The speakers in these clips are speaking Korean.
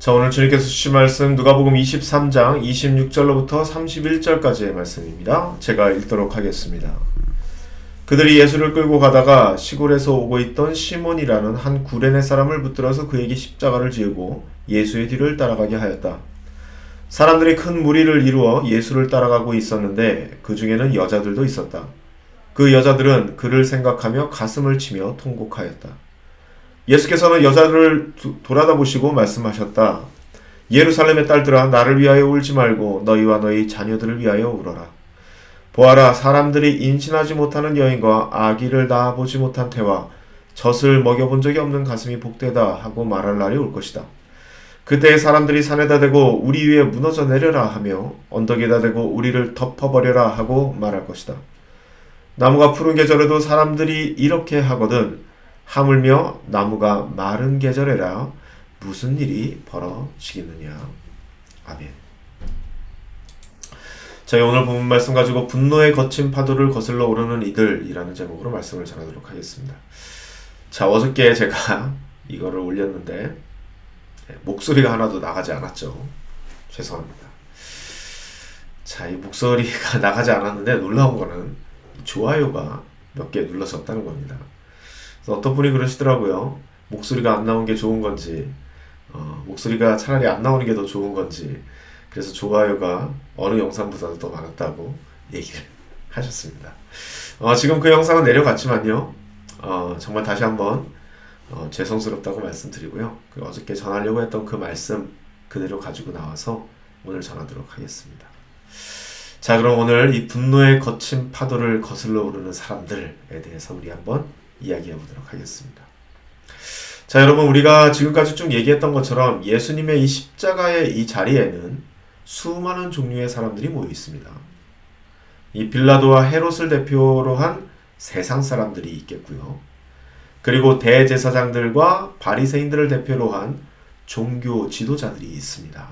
자, 오늘 주님께서 주신 말씀 누가복음 23장 26절로부터 31절까지의 말씀입니다. 제가 읽도록 하겠습니다. 그들이 예수를 끌고 가다가 시골에서 오고 있던 시몬이라는 한 구레네 사람을 붙들어서 그에게 십자가를 지우고 예수의 뒤를 따라가게 하였다. 사람들이 큰 무리를 이루어 예수를 따라가고 있었는데 그 중에는 여자들도 있었다. 그 여자들은 그를 생각하며 가슴을 치며 통곡하였다. 예수께서는 여자들을 돌아다 보시고 말씀하셨다. 예루살렘의 딸들아, 나를 위하여 울지 말고 너희와 너희 자녀들을 위하여 울어라. 보아라, 사람들이 임신하지 못하는 여인과 아기를 낳아보지 못한 태와 젖을 먹여본 적이 없는 가슴이 복되다 하고 말할 날이 올 것이다. 그때 사람들이 산에다 대고 우리 위에 무너져 내려라 하며 언덕에다 대고 우리를 덮어버려라 하고 말할 것이다. 나무가 푸른 계절에도 사람들이 이렇게 하거든 하물며 나무가 마른 계절에라 무슨 일이 벌어지겠느냐. 아멘. 자, 오늘 본문 말씀 가지고 분노의 거친 파도를 거슬러 오르는 이들이라는 제목으로 말씀을 전하도록 하겠습니다. 자, 어저께 제가 이거를 올렸는데 목소리가 하나도 나가지 않았죠. 죄송합니다. 자, 이 목소리가 나가지 않았는데 놀라운 거는 좋아요가 몇 개 눌러졌다는 겁니다. 그래서 어떤 분이 그러시더라고요. 목소리가 안 나온 게 좋은 건지, 목소리가 차라리 안 나오는 게 더 좋은 건지, 그래서 좋아요가 어느 영상보다도 더 많았다고 얘기를 하셨습니다. 지금 그 영상은 내려갔지만요. 정말 다시 한번 죄송스럽다고 말씀드리고요. 어저께 전하려고 했던 그 말씀 그대로 가지고 나와서 오늘 전하도록 하겠습니다. 자, 그럼 오늘 이 분노의 거친 파도를 거슬러 오르는 사람들에 대해서 우리 한번 이야기해 보도록 하겠습니다. 자, 여러분, 우리가 지금까지 쭉 얘기했던 것처럼 예수님의 이 십자가의 이 자리에는 수많은 종류의 사람들이 모여 있습니다. 이 빌라도와 헤롯을 대표로 한 세상 사람들이 있겠고요. 그리고 대제사장들과 바리새인들을 대표로 한 종교 지도자들이 있습니다.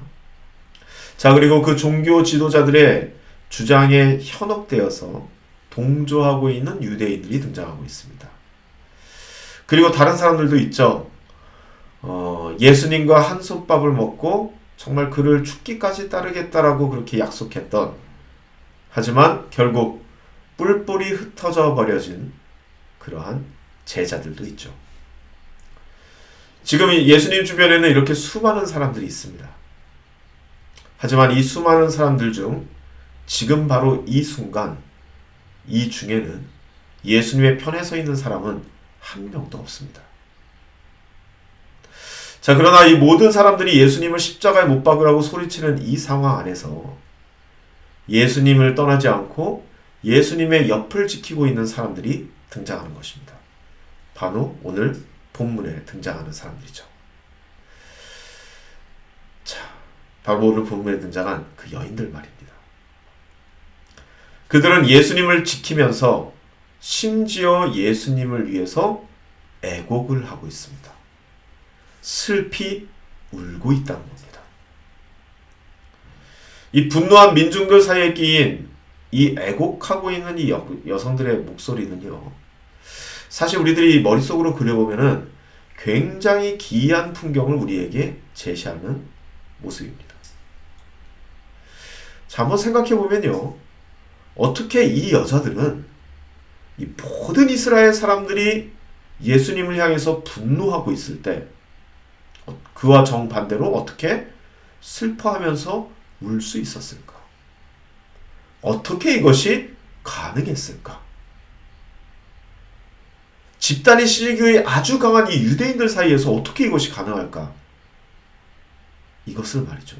자, 그리고 그 종교 지도자들의 주장에 현혹되어서 동조하고 있는 유대인들이 등장하고 있습니다. 그리고 다른 사람들도 있죠. 예수님과 한솥밥을 먹고 정말 그를 죽기까지 따르겠다라고 그렇게 약속했던, 하지만 결국 뿔뿔이 흩어져 버려진 그러한 제자들도 있죠. 지금 예수님 주변에는 이렇게 수많은 사람들이 있습니다. 하지만 이 수많은 사람들 중 지금 바로 이 순간 이 중에는 예수님의 편에 서 있는 사람은 한 명도 없습니다. 자, 그러나 이 모든 사람들이 예수님을 십자가에 못 박으라고 소리치는 이 상황 안에서 예수님을 떠나지 않고 예수님의 옆을 지키고 있는 사람들이 등장하는 것입니다. 바로 오늘 본문에 등장하는 사람들이죠. 자, 바로 오늘 본문에 등장한 그 여인들 말입니다. 그들은 예수님을 지키면서 심지어 예수님을 위해서 애곡을 하고 있습니다. 슬피 울고 있다는 겁니다. 이 분노한 민중들 사이에 끼인 이 애곡하고 있는 이 여성들의 목소리는요, 사실 우리들이 머릿속으로 그려보면은 굉장히 기이한 풍경을 우리에게 제시하는 모습입니다. 자, 한번 생각해보면요, 어떻게 이 여자들은 이 모든 이스라엘 사람들이 예수님을 향해서 분노하고 있을 때 그와 정반대로 어떻게 슬퍼하면서 울 수 있었을까? 어떻게 이것이 가능했을까? 집단의 시기에 아주 강한 이 유대인들 사이에서 어떻게 이것이 가능할까? 이것을 말이죠.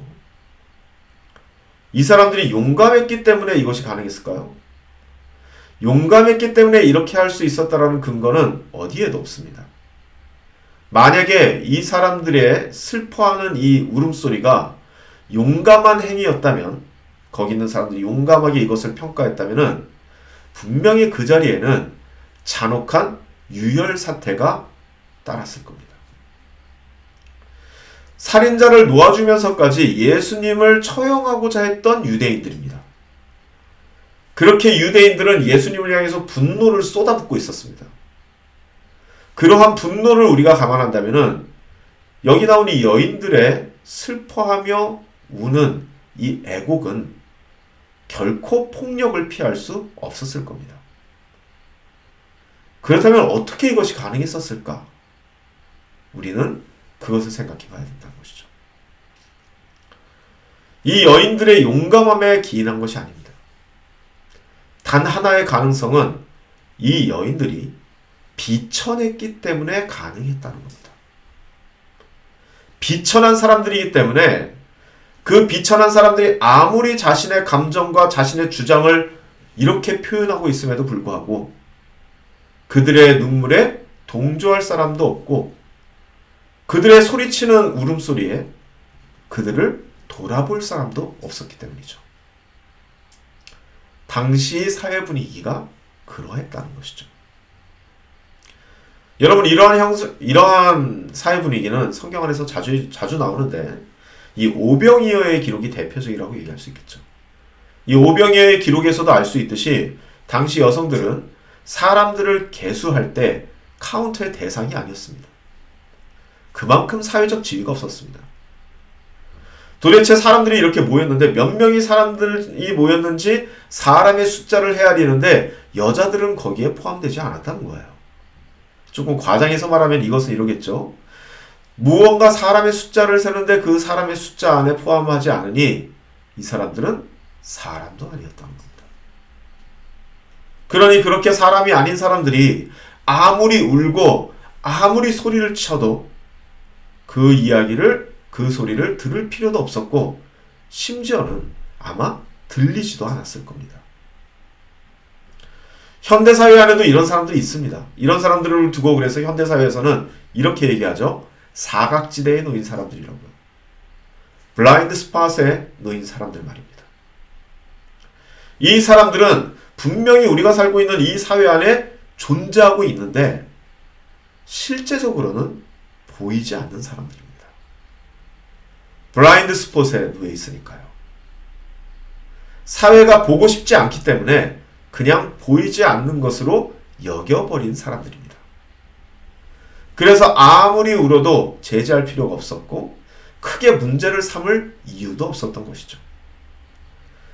이 사람들이 용감했기 때문에 이것이 가능했을까요? 용감했기 때문에 이렇게 할 수 있었다라는 근거는 어디에도 없습니다. 만약에 이 사람들의 슬퍼하는 이 울음소리가 용감한 행위였다면, 거기 있는 사람들이 용감하게 이것을 평가했다면 분명히 그 자리에는 잔혹한 유혈 사태가 따랐을 겁니다. 살인자를 놓아주면서까지 예수님을 처형하고자 했던 유대인들입니다. 그렇게 유대인들은 예수님을 향해서 분노를 쏟아붓고 있었습니다. 그러한 분노를 우리가 감안한다면 여기 나온 이 여인들의 슬퍼하며 우는 이 애곡은 결코 폭력을 피할 수 없었을 겁니다. 그렇다면 어떻게 이것이 가능했었을까? 우리는 그것을 생각해 봐야 된다는 것이죠. 이 여인들의 용감함에 기인한 것이 아닙니다. 단 하나의 가능성은 이 여인들이 비천했기 때문에 가능했다는 겁니다. 비천한 사람들이기 때문에 그 비천한 사람들이 아무리 자신의 감정과 자신의 주장을 이렇게 표현하고 있음에도 불구하고 그들의 눈물에 동조할 사람도 없고 그들의 소리치는 울음소리에 그들을 돌아볼 사람도 없었기 때문이죠. 당시 사회 분위기가 그러했다는 것이죠. 여러분, 이러한 사회 분위기는 성경 안에서 자주 나오는데 이 오병이어의 기록이 대표적이라고 얘기할 수 있겠죠. 이 오병이어의 기록에서도 알 수 있듯이 당시 여성들은 사람들을 계수할 때 카운트의 대상이 아니었습니다. 그만큼 사회적 지위가 없었습니다. 도대체 사람들이 이렇게 모였는데 몇 명의 사람들이 모였는지 사람의 숫자를 헤아리는데 여자들은 거기에 포함되지 않았다는 거예요. 조금 과장해서 말하면 이것은 이러겠죠. 무언가 사람의 숫자를 세는데 그 사람의 숫자 안에 포함하지 않으니 이 사람들은 사람도 아니었다는 겁니다. 그러니 그렇게 사람이 아닌 사람들이 아무리 울고 아무리 소리를 쳐도 그 이야기를, 그 소리를 들을 필요도 없었고 심지어는 아마 들리지도 않았을 겁니다. 현대사회 안에도 이런 사람들이 있습니다. 이런 사람들을 두고 그래서 현대사회에서는 이렇게 얘기하죠. 사각지대에 놓인 사람들이라고요. 블라인드 스팟에 놓인 사람들 말입니다. 이 사람들은 분명히 우리가 살고 있는 이 사회 안에 존재하고 있는데 실제적으로는 보이지 않는 사람들입니다. 블라인드 스폿에 놓여 있으니까요. 사회가 보고 싶지 않기 때문에 그냥 보이지 않는 것으로 여겨버린 사람들입니다. 그래서 아무리 울어도 제지할 필요가 없었고 크게 문제를 삼을 이유도 없었던 것이죠.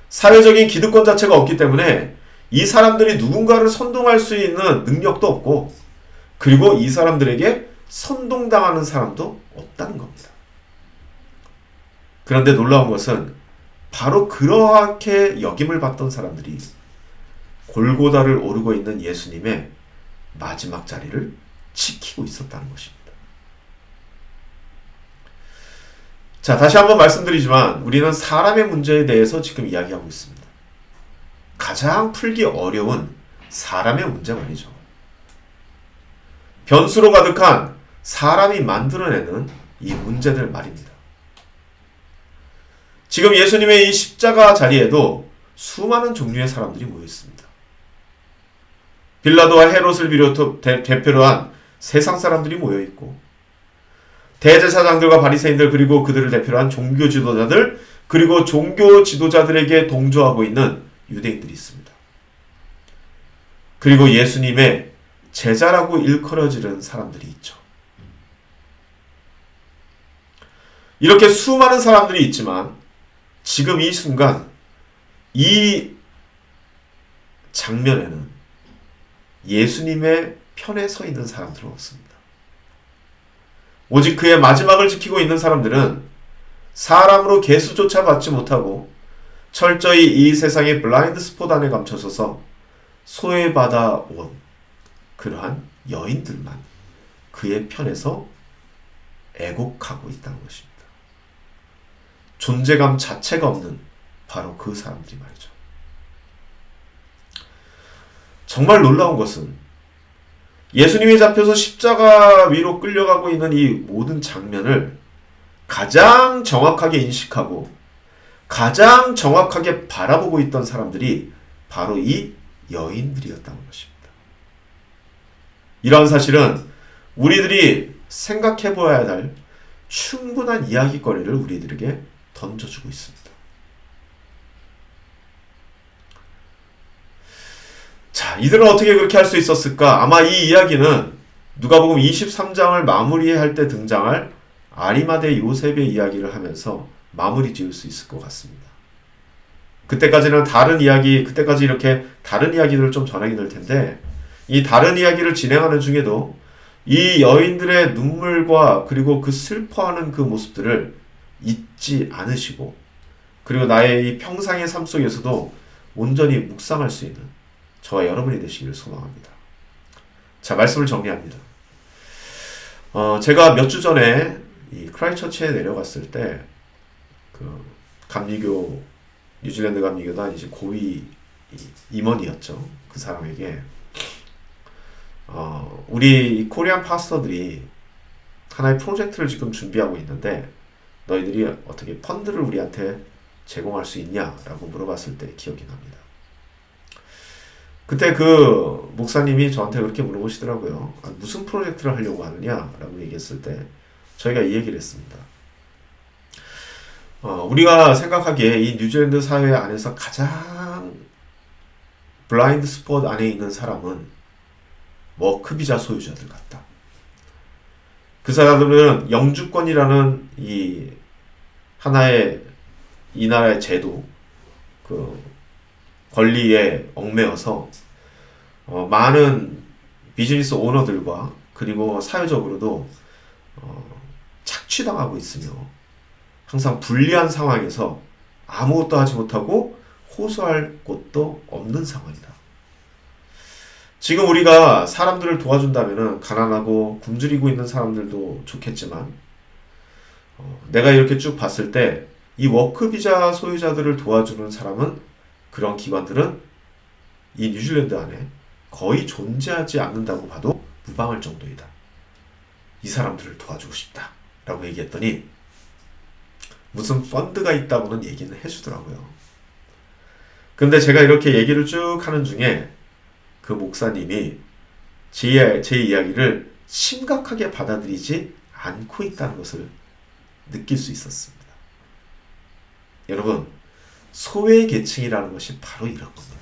사회적인 기득권 자체가 없기 때문에 이 사람들이 누군가를 선동할 수 있는 능력도 없고 그리고 이 사람들에게 선동당하는 사람도 없다는 겁니다. 그런데 놀라운 것은 바로 그렇게 여김을 받던 사람들이 골고다를 오르고 있는 예수님의 마지막 자리를 지키고 있었다는 것입니다. 자, 다시 한번 말씀드리지만 우리는 사람의 문제에 대해서 지금 이야기하고 있습니다. 가장 풀기 어려운 사람의 문제 말이죠. 변수로 가득한 사람이 만들어내는 이 문제들 말입니다. 지금 예수님의 이 십자가 자리에도 수많은 종류의 사람들이 모여 있습니다. 빌라도와 헤롯을 비롯해 대표로 한 세상 사람들이 모여 있고 대제사장들과 바리새인들 그리고 그들을 대표로 한 종교 지도자들 그리고 종교 지도자들에게 동조하고 있는 유대인들이 있습니다. 그리고 예수님의 제자라고 일컬어지는 사람들이 있죠. 이렇게 수많은 사람들이 있지만 지금 이 순간 이 장면에는 예수님의 편에 서 있는 사람들은 없습니다. 오직 그의 마지막을 지키고 있는 사람들은 사람으로 계수조차 받지 못하고 철저히 이 세상의 블라인드 스폿 안에 감춰져서 소외받아 온 그러한 여인들만 그의 편에서 애곡하고 있다는 것입니다. 존재감 자체가 없는 바로 그 사람들이 말이죠. 정말 놀라운 것은 예수님이 잡혀서 십자가 위로 끌려가고 있는 이 모든 장면을 가장 정확하게 인식하고 가장 정확하게 바라보고 있던 사람들이 바로 이 여인들이었다는 것입니다. 이러한 사실은 우리들이 생각해 보아야 할 충분한 이야기거리를 우리들에게 던져주고 있습니다. 자, 이들은 어떻게 그렇게 할 수 있었을까? 아마 이 이야기는 누가복음 23장을 마무리할 때 등장할 아리마대 요셉의 이야기를 하면서 마무리 지을 수 있을 것 같습니다. 그때까지는 그때까지 이렇게 다른 이야기들을 좀 전하게 될 텐데, 이 다른 이야기를 진행하는 중에도 이 여인들의 눈물과 그리고 그 슬퍼하는 그 모습들을 잊지 않으시고, 그리고 나의 이 평상의 삶 속에서도 온전히 묵상할 수 있는 저와 여러분이 되시기를 소망합니다. 자, 말씀을 정리합니다. 제가 몇 주 전에 이 크라이처치에 내려갔을 때, 그 감리교, 뉴질랜드 감리교단 이제 고위 임원이었죠. 그 사람에게 우리 코리안 파스터들이 하나의 프로젝트를 지금 준비하고 있는데 너희들이 어떻게 펀드를 우리한테 제공할 수 있냐라고 물어봤을 때 기억이 납니다. 그때 그 목사님이 저한테 그렇게 물어보시더라고요. 무슨 프로젝트를 하려고 하느냐라고 얘기했을 때 저희가 이 얘기를 했습니다. 우리가 생각하기에 이 뉴질랜드 사회 안에서 가장 블라인드 스폿 안에 있는 사람은 워크비자 소유자들 같다. 그 사람들은 영주권이라는 이 하나의 이 나라의 제도, 그 권리에 얽매여서 많은 비즈니스 오너들과 그리고 사회적으로도 착취당하고 있으며 항상 불리한 상황에서 아무것도 하지 못하고 호소할 곳도 없는 상황이다. 지금 우리가 사람들을 도와준다면 가난하고 굶주리고 있는 사람들도 좋겠지만 내가 이렇게 쭉 봤을 때 이 워크비자 소유자들을 도와주는 사람은, 그런 기관들은 이 뉴질랜드 안에 거의 존재하지 않는다고 봐도 무방할 정도이다. 이 사람들을 도와주고 싶다 라고 얘기했더니 무슨 펀드가 있다고는 얘기는 해주더라고요. 근데 제가 이렇게 얘기를 쭉 하는 중에 그 목사님이 제 이야기를 심각하게 받아들이지 않고 있다는 것을 느낄 수 있었습니다. 여러분, 소외계층이라는 것이 바로 이런 겁니다.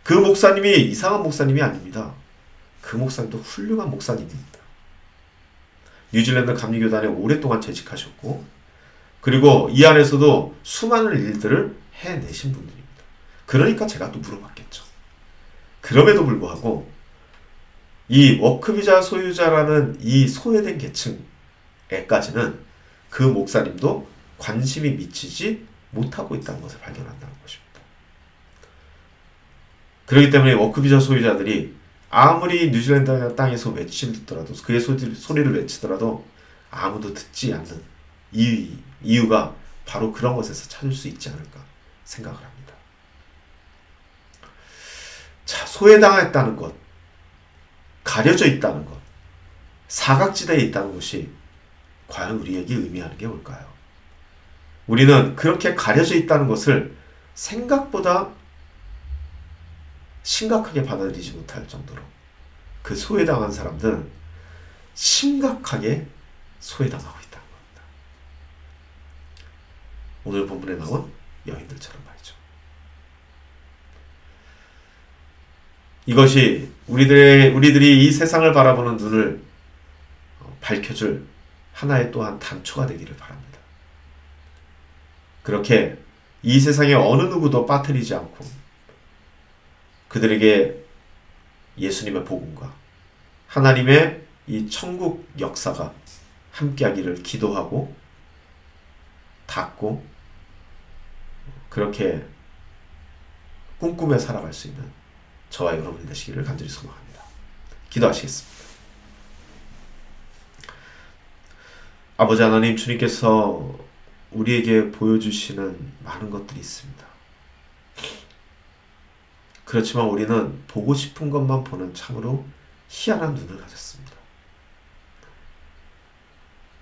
그 목사님이 이상한 목사님이 아닙니다. 그 목사님도 훌륭한 목사님입니다. 뉴질랜드 감리교단에 오랫동안 재직하셨고, 그리고 이 안에서도 수많은 일들을 해내신 분들입니다. 그러니까 제가 또 물어봤겠죠. 그럼에도 불구하고 이 워크비자 소유자라는 이 소외된 계층에까지는 그 목사님도 관심이 미치지 못하고 있다는 것을 발견한다는 것입니다. 그렇기 때문에 워크비자 소유자들이 아무리 뉴질랜드 땅에서 외치더라도, 그의 소리를 외치더라도 아무도 듣지 않는 이유가 바로 그런 것에서 찾을 수 있지 않을까 생각을 합니다. 자, 소외당했다는 것, 가려져 있다는 것, 사각지대에 있다는 것이 과연 우리에게 의미하는 게 뭘까요? 우리는 그렇게 가려져 있다는 것을 생각보다 심각하게 받아들이지 못할 정도로 그 소외당한 사람들은 심각하게 소외당하고 있다는 겁니다. 오늘 본문에 나온 여인들처럼 말이죠. 이것이 우리들이 이 세상을 바라보는 눈을 밝혀줄 하나의 또한 단초가 되기를 바랍니다. 그렇게 이 세상의 어느 누구도 빠뜨리지 않고 그들에게 예수님의 복음과 하나님의 이 천국 역사가 함께하기를 기도하고 닫고 그렇게 꿈꾸며 살아갈 수 있는 저와 여러분이 되시기를 간절히 소망합니다. 기도하시겠습니다. 아버지 하나님, 주님께서 우리에게 보여주시는 많은 것들이 있습니다. 그렇지만 우리는 보고 싶은 것만 보는 참으로 희한한 눈을 가졌습니다.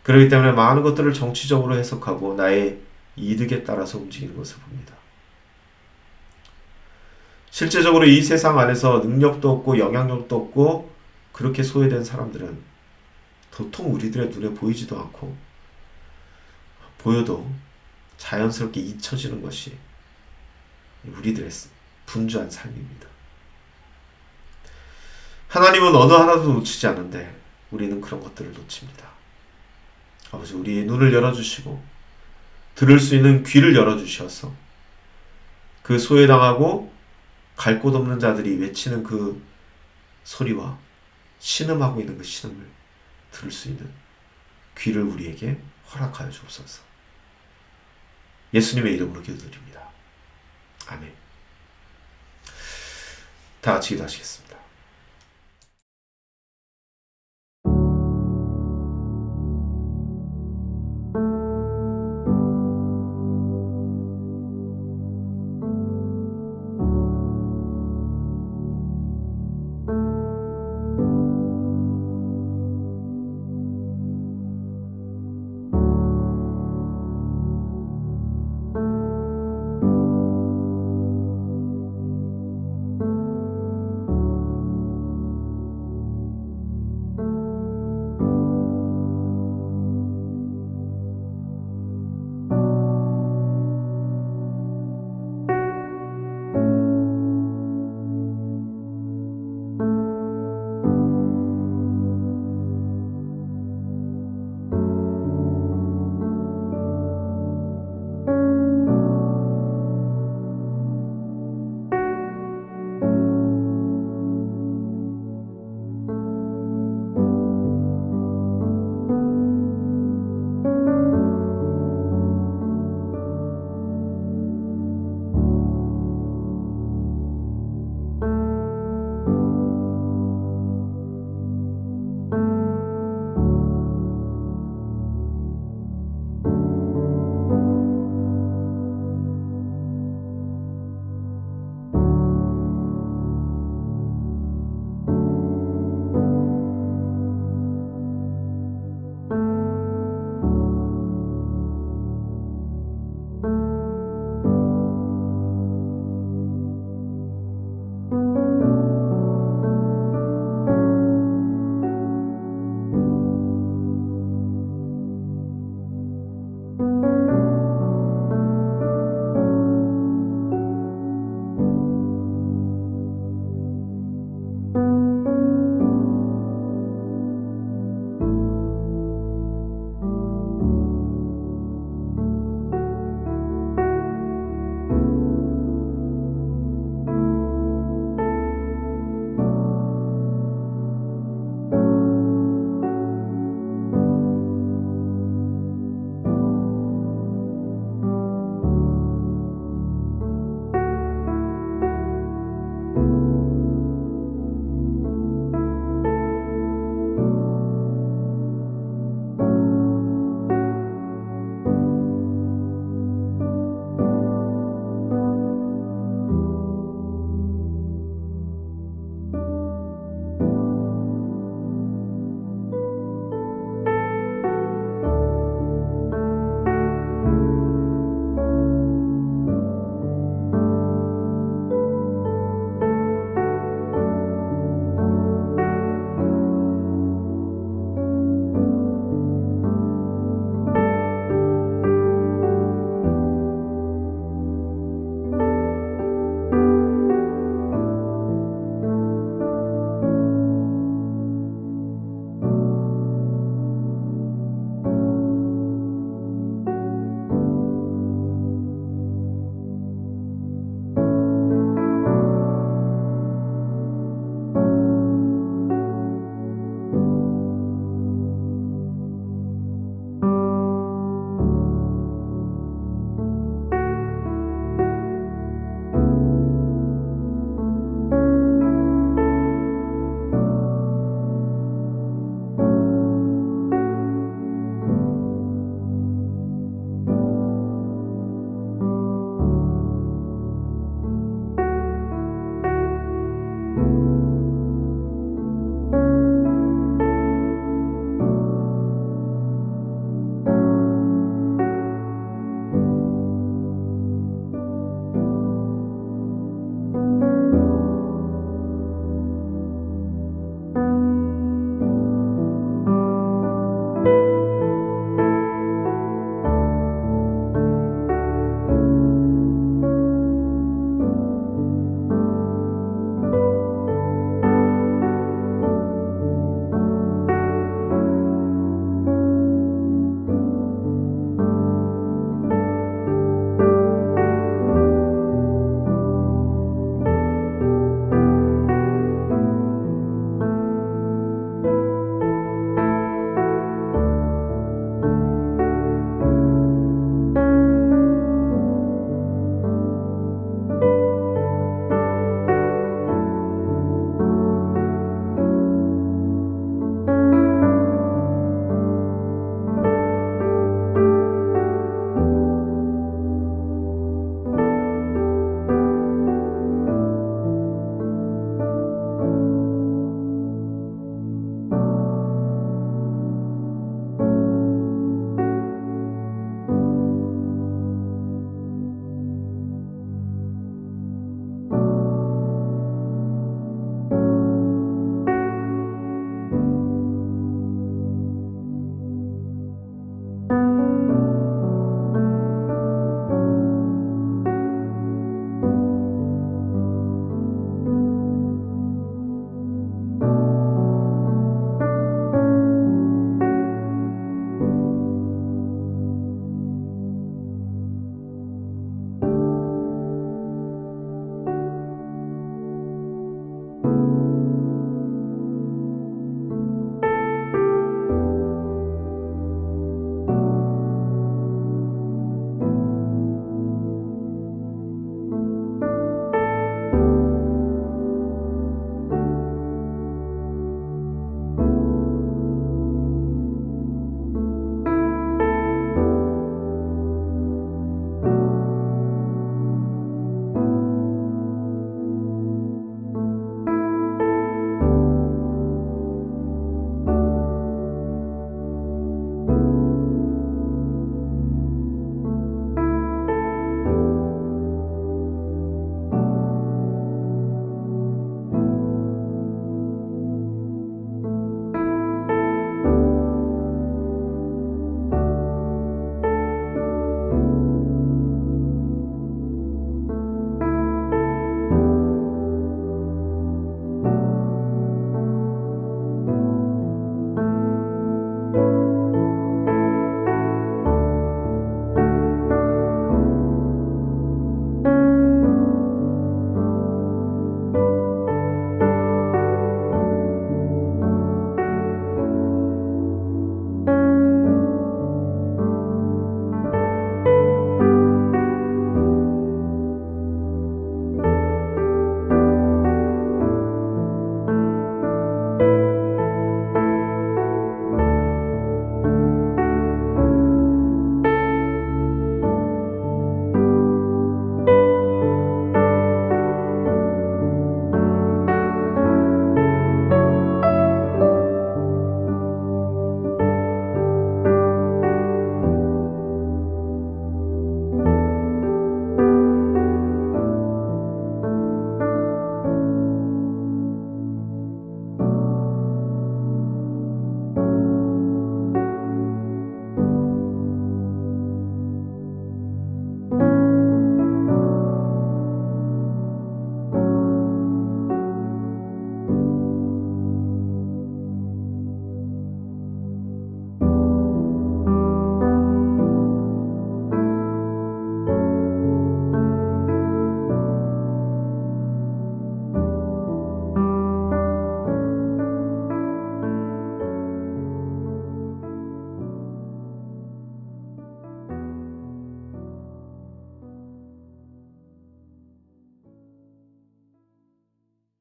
그렇기 때문에 많은 것들을 정치적으로 해석하고 나의 이득에 따라서 움직이는 것을 봅니다. 실제적으로 이 세상 안에서 능력도 없고 영향력도 없고 그렇게 소외된 사람들은 도통 우리들의 눈에 보이지도 않고 보여도 자연스럽게 잊혀지는 것이 우리들의 분주한 삶입니다. 하나님은 어느 하나도 놓치지 않는데 우리는 그런 것들을 놓칩니다. 아버지 우리의 눈을 열어주시고 들을 수 있는 귀를 열어주셔서 그 소외당하고 갈 곳 없는 자들이 외치는 그 소리와 신음하고 있는 그 신음을 들을 수 있는 귀를 우리에게 허락하여 주옵소서. 예수님의 이름으로 기도드립니다. 아멘. 다 같이 기도하시겠습니다.